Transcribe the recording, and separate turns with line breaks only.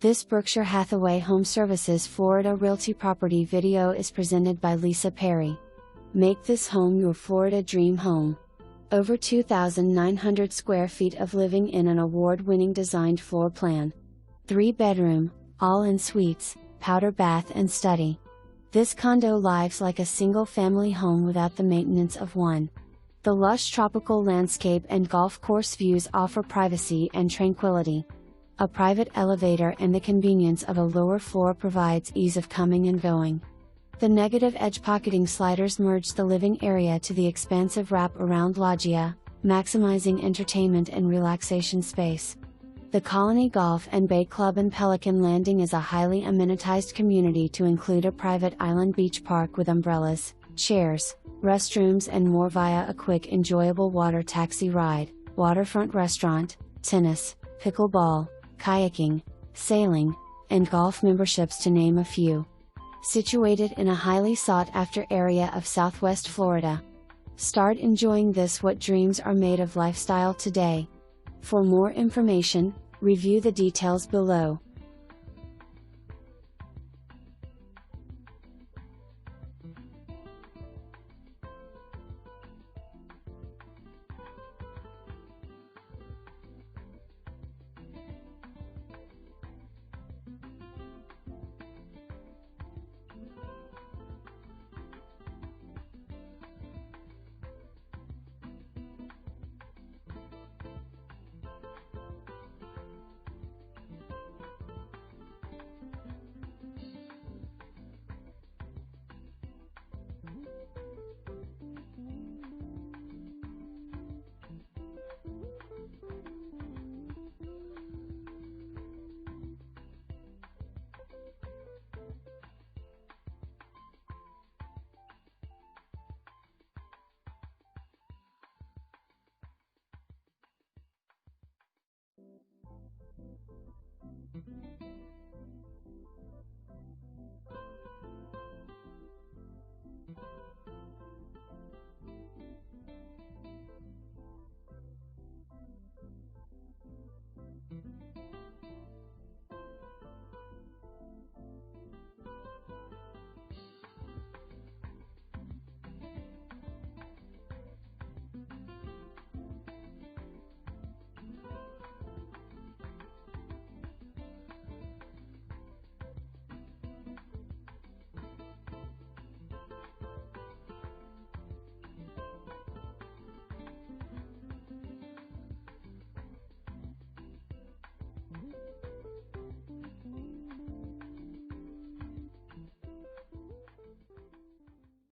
This Berkshire Hathaway HomeServices Florida Realty property video is presented by Lisa Perry. Make this home your Florida dream home. Over 2,900 square feet of living in an award-winning designed floor plan. 3-bedroom, all-in suites, powder bath and study. This condo lives like a single-family home without the maintenance of one. The lush tropical landscape and golf course views offer privacy and tranquility. A private elevator and the convenience of a lower floor provides ease of coming and going. The negative edge pocketing sliders merge the living area to the expansive wrap-around loggia, maximizing entertainment and relaxation space. The Colony Golf and Bay Club in Pelican Landing is a highly amenitized community to include a private island beach park with umbrellas, chairs, restrooms and more via a quick enjoyable water taxi ride, waterfront restaurant, tennis, pickleball, kayaking, sailing, and golf memberships to name a few. Situated in a highly sought-after area of Southwest Florida. Start enjoying this what dreams are made of lifestyle today. For more information, review the details below.